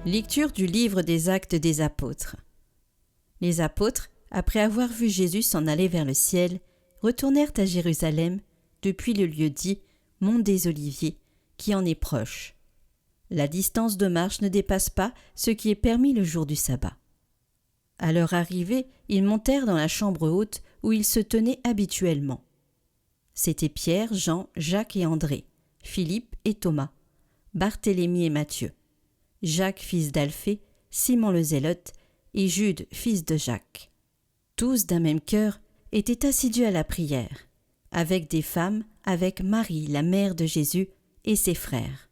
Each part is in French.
Lecture du livre des Actes des Apôtres. Les apôtres, après avoir vu Jésus s'en aller vers le ciel, retournèrent à Jérusalem, depuis le lieu dit Mont des Oliviers, qui en est proche. La distance de marche ne dépasse pas ce qui est permis le jour du sabbat. À leur arrivée, ils montèrent dans la chambre haute où ils se tenaient habituellement. C'étaient Pierre, Jean, Jacques et André, Philippe et Thomas, Barthélemy et Matthieu, Jacques fils d'Alphée, Simon le Zélote et Jude fils de Jacques. Tous d'un même cœur étaient assidus à la prière, avec des femmes, avec Marie, la mère de Jésus, et ses frères.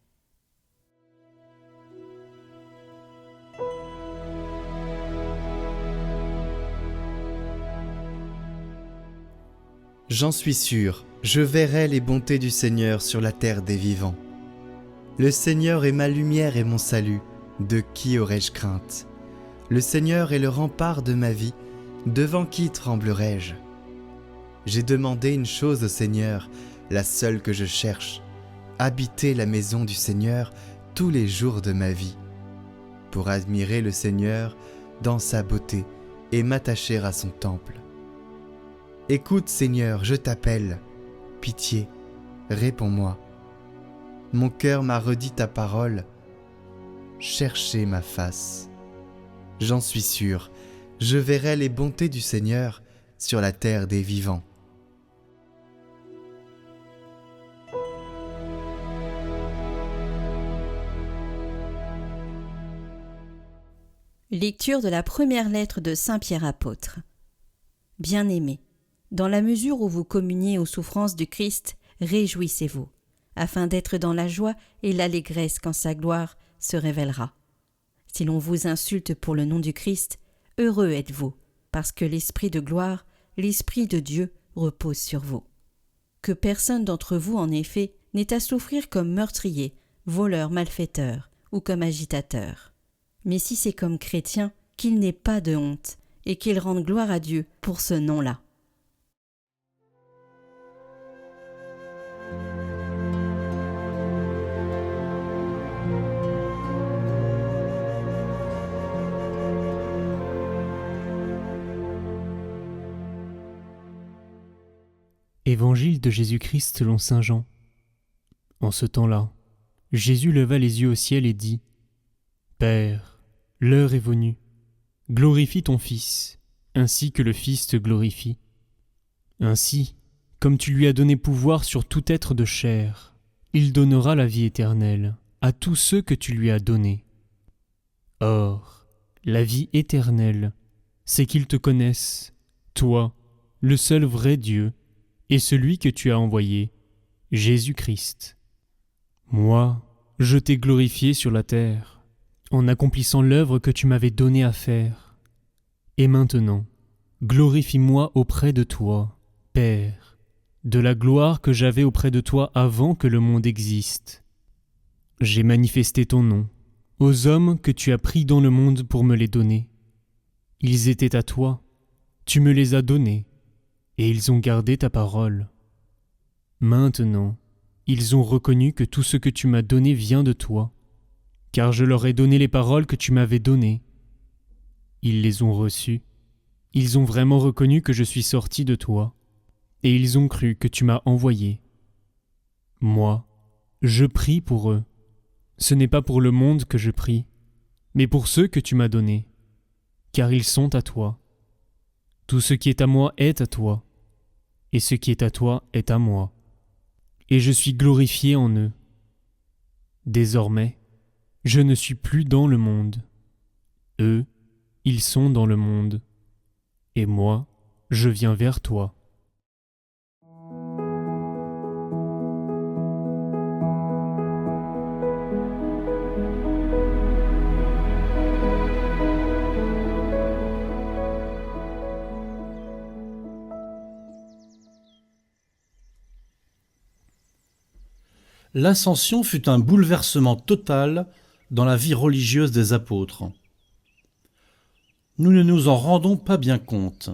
J'en suis sûr, je verrai les bontés du Seigneur sur la terre des vivants. Le Seigneur est ma lumière et mon salut, de qui aurais-je crainte? Le Seigneur est le rempart de ma vie, devant qui tremblerais-je? J'ai demandé une chose au Seigneur, la seule que je cherche, habiter la maison du Seigneur tous les jours de ma vie, pour admirer le Seigneur dans sa beauté et m'attacher à son temple. Écoute, Seigneur, je t'appelle. Pitié, réponds-moi. Mon cœur m'a redit ta parole. Cherchez ma face. J'en suis sûr, je verrai les bontés du Seigneur sur la terre des vivants. Lecture de la première lettre de Saint Pierre apôtre. Bien-aimés, dans la mesure où vous communiez aux souffrances du Christ, réjouissez-vous, afin d'être dans la joie et l'allégresse quand sa gloire se révélera. Si l'on vous insulte pour le nom du Christ, heureux êtes-vous, parce que l'Esprit de gloire, l'Esprit de Dieu repose sur vous. Que personne d'entre vous, en effet, n'ait à souffrir comme meurtrier, voleur, malfaiteur ou comme agitateur. Mais si c'est comme chrétien, qu'il n'ait pas de honte et qu'il rende gloire à Dieu pour ce nom-là. Évangile de Jésus-Christ selon saint Jean. En ce temps-là, Jésus leva les yeux au ciel et dit : Père, l'heure est venue. Glorifie ton Fils, ainsi que le Fils te glorifie. Ainsi, comme tu lui as donné pouvoir sur tout être de chair, il donnera la vie éternelle à tous ceux que tu lui as donnés. Or, la vie éternelle, c'est qu'ils te connaissent, toi, le seul vrai Dieu, et celui que tu as envoyé, Jésus-Christ. Moi, je t'ai glorifié sur la terre, en accomplissant l'œuvre que tu m'avais donnée à faire. Et maintenant, glorifie-moi auprès de toi, Père, de la gloire que j'avais auprès de toi avant que le monde existe. J'ai manifesté ton nom aux hommes que tu as pris dans le monde pour me les donner. Ils étaient à toi, tu me les as donnés, et ils ont gardé ta parole. Maintenant, ils ont reconnu que tout ce que tu m'as donné vient de toi, car je leur ai donné les paroles que tu m'avais données. Ils les ont reçues. Ils ont vraiment reconnu que je suis sorti de toi, et ils ont cru que tu m'as envoyé. Moi, je prie pour eux. Ce n'est pas pour le monde que je prie, mais pour ceux que tu m'as donnés, car ils sont à toi. Tout ce qui est à moi est à toi, et ce qui est à toi est à moi, et je suis glorifié en eux. Désormais, je ne suis plus dans le monde. Eux, ils sont dans le monde, et moi, je viens vers toi. L'Ascension fut un bouleversement total dans la vie religieuse des apôtres. Nous ne nous en rendons pas bien compte,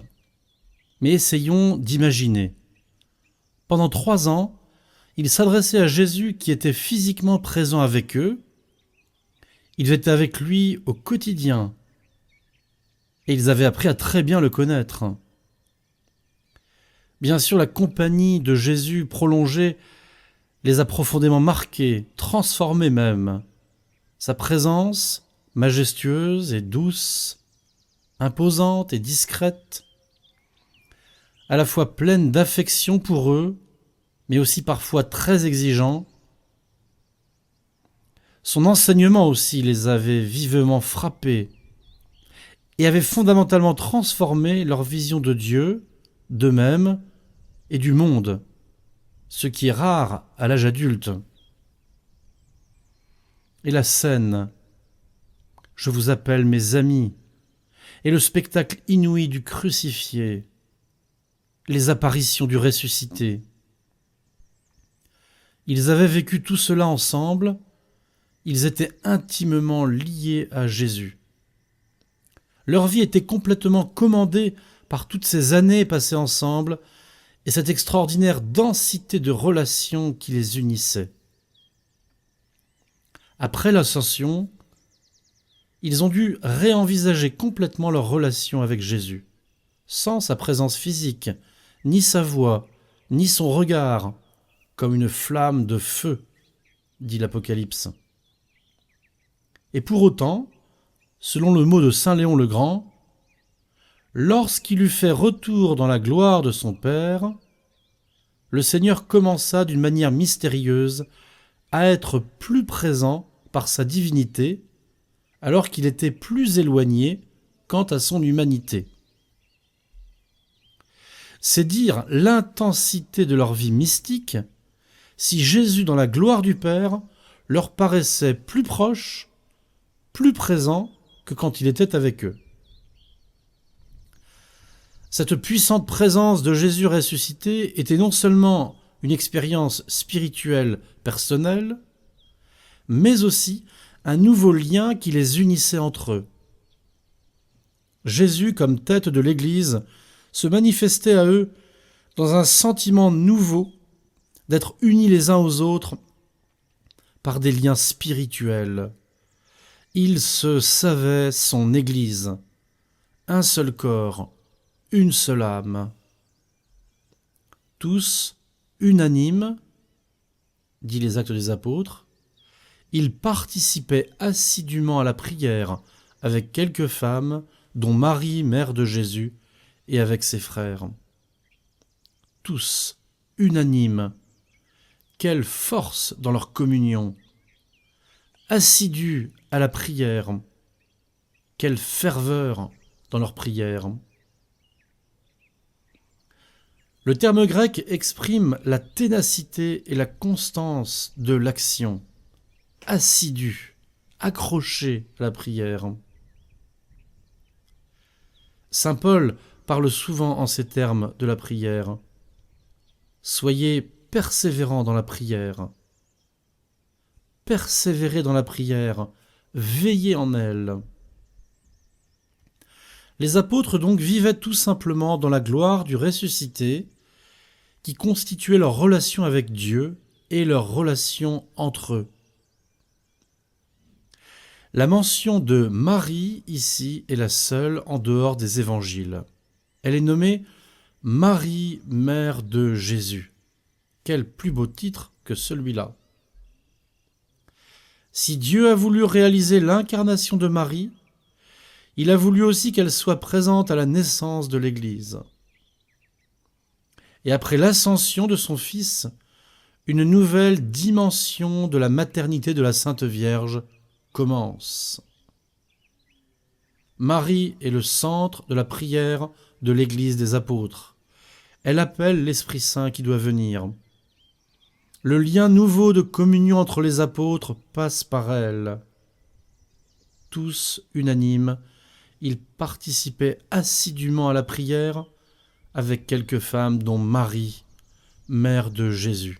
mais essayons d'imaginer. Pendant 3 ans, ils s'adressaient à Jésus qui était physiquement présent avec eux. Ils étaient avec lui au quotidien et ils avaient appris à très bien le connaître. Bien sûr, la compagnie de Jésus prolongée les a profondément marqués, transformés même. Sa présence, majestueuse et douce, imposante et discrète, à la fois pleine d'affection pour eux, mais aussi parfois très exigeant. Son enseignement aussi les avait vivement frappés et avait fondamentalement transformé leur vision de Dieu, d'eux-mêmes et du monde, ce qui est rare à l'âge adulte. Et la scène, je vous appelle mes amis, et le spectacle inouï du crucifié, les apparitions du ressuscité. Ils avaient vécu tout cela ensemble, ils étaient intimement liés à Jésus. Leur vie était complètement commandée par toutes ces années passées ensemble et cette extraordinaire densité de relations qui les unissait. Après l'ascension, ils ont dû réenvisager complètement leur relation avec Jésus, sans sa présence physique, ni sa voix, ni son regard, comme une flamme de feu, dit l'Apocalypse. Et pour autant, selon le mot de saint Léon le Grand, lorsqu'il eut fait retour dans la gloire de son Père, le Seigneur commença d'une manière mystérieuse à être plus présent par sa divinité, alors qu'il était plus éloigné quant à son humanité. C'est dire l'intensité de leur vie mystique, si Jésus dans la gloire du Père leur paraissait plus proche, plus présent que quand il était avec eux. Cette puissante présence de Jésus ressuscité était non seulement une expérience spirituelle personnelle, mais aussi un nouveau lien qui les unissait entre eux. Jésus, comme tête de l'Église, se manifestait à eux dans un sentiment nouveau d'être unis les uns aux autres par des liens spirituels. Il se savait son Église, un seul corps, une seule âme. Tous, unanimes, dit les Actes des Apôtres, ils participaient assidûment à la prière avec quelques femmes, dont Marie, mère de Jésus, et avec ses frères. Tous, unanimes, quelle force dans leur communion! Assidus à la prière, quelle ferveur dans leur prière! Le terme grec exprime la ténacité et la constance de l'action. Assidu, accroché à la prière. Saint Paul parle souvent en ces termes de la prière. Soyez persévérants dans la prière. Persévérez dans la prière, veillez en elle. Les apôtres donc vivaient tout simplement dans la gloire du ressuscité, qui constituait leur relation avec Dieu et leur relation entre eux. La mention de Marie ici est la seule en dehors des évangiles. Elle est nommée Marie, mère de Jésus. Quel plus beau titre que celui-là. Si Dieu a voulu réaliser l'incarnation de Marie, il a voulu aussi qu'elle soit présente à la naissance de l'Église. Et après l'ascension de son Fils, une nouvelle dimension de la maternité de la Sainte Vierge commence. Marie est le centre de la prière de l'Église des apôtres. Elle appelle l'Esprit Saint qui doit venir. Le lien nouveau de communion entre les apôtres passe par elle. Tous unanimes, ils participaient assidûment à la prière avec quelques femmes dont Marie, mère de Jésus.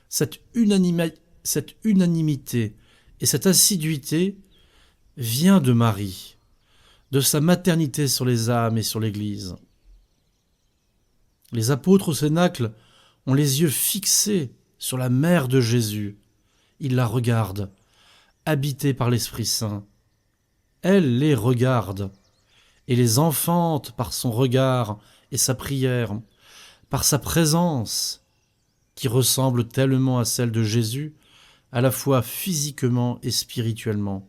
Cette unanimité et cette assiduité vient de Marie, de sa maternité sur les âmes et sur l'Église. Les apôtres au Cénacle ont les yeux fixés sur la mère de Jésus. Ils la regardent, habitées par l'Esprit Saint. Elle les regarde et les enfante par son regard et sa prière, par sa présence qui ressemble tellement à celle de Jésus, à la fois physiquement et spirituellement.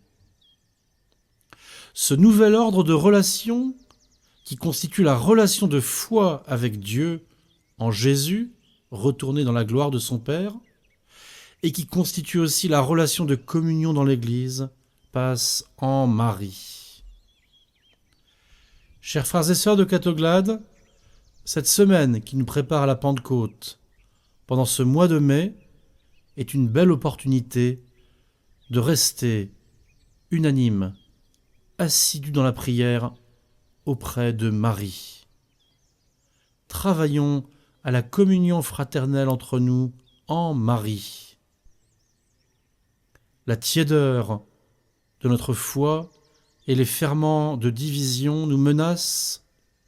Ce nouvel ordre de relation, qui constitue la relation de foi avec Dieu en Jésus, retourné dans la gloire de son Père, et qui constitue aussi la relation de communion dans l'Église, passe en Marie. Chers frères et sœurs de Catoglade, cette semaine qui nous prépare à la Pentecôte, pendant ce mois de mai, est une belle opportunité de rester unanime, assidus dans la prière auprès de Marie. Travaillons à la communion fraternelle entre nous en Marie. La tiédeur de notre foi et les ferments de division nous menacent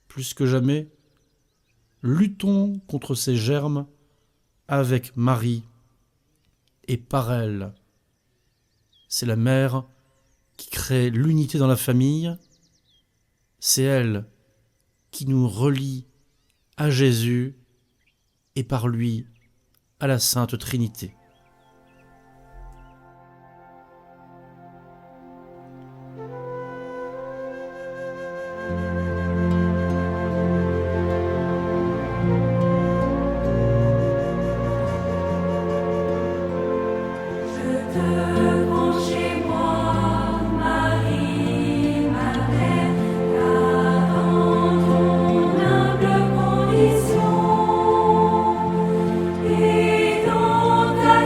plus que jamais. Luttons contre ces germes avec Marie et par elle. C'est la mère qui crée l'unité dans la famille. C'est elle qui nous relie à Jésus et par lui à la Sainte Trinité. Et dans ta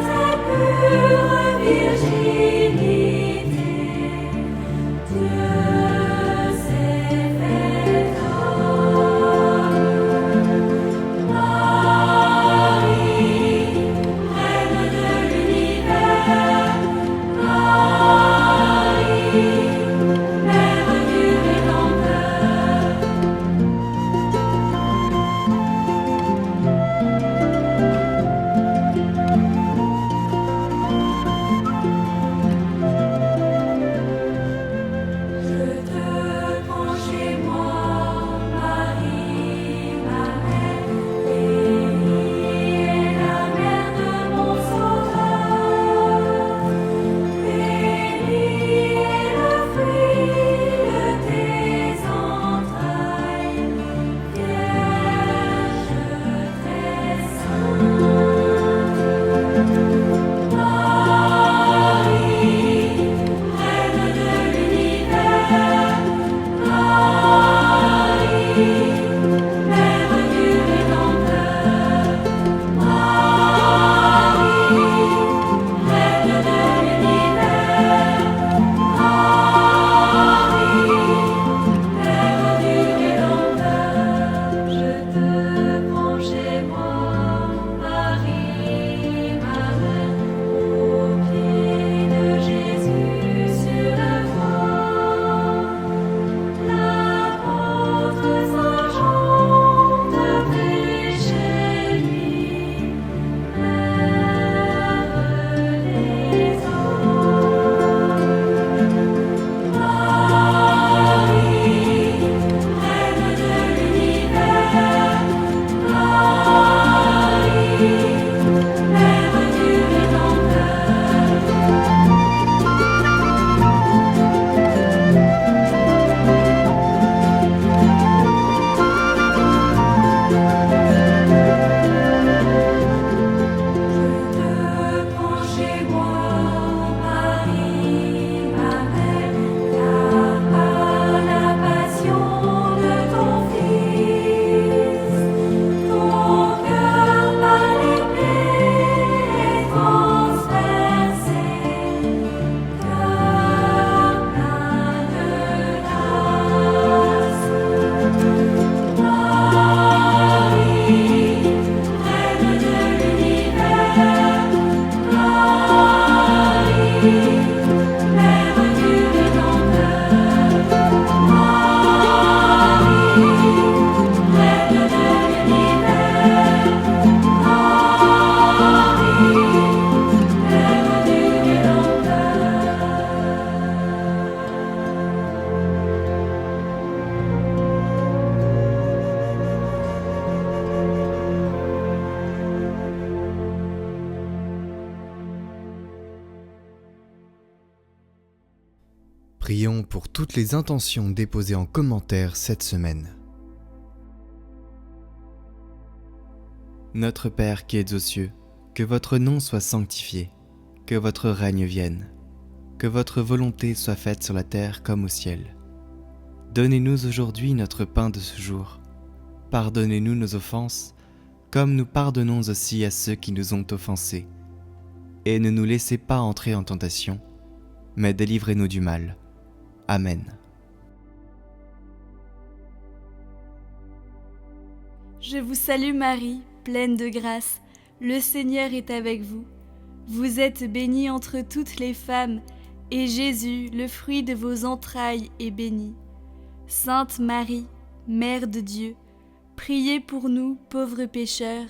Prions pour toutes les intentions déposées en commentaire cette semaine. Notre Père qui es aux cieux, que votre nom soit sanctifié, que votre règne vienne, que votre volonté soit faite sur la terre comme au ciel. Donnez-nous aujourd'hui notre pain de ce jour. Pardonnez-nous nos offenses, comme nous pardonnons aussi à ceux qui nous ont offensés. Et ne nous laissez pas entrer en tentation, mais délivrez-nous du mal. Amen. Je vous salue Marie, pleine de grâce, le Seigneur est avec vous. Vous êtes bénie entre toutes les femmes, et Jésus, le fruit de vos entrailles, est béni. Sainte Marie, Mère de Dieu, priez pour nous, pauvres pécheurs,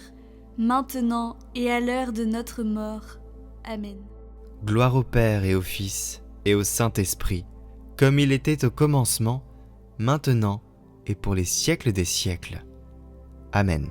maintenant et à l'heure de notre mort. Amen. Gloire au Père et au Fils et au Saint-Esprit, comme il était au commencement, maintenant et pour les siècles des siècles. Amen.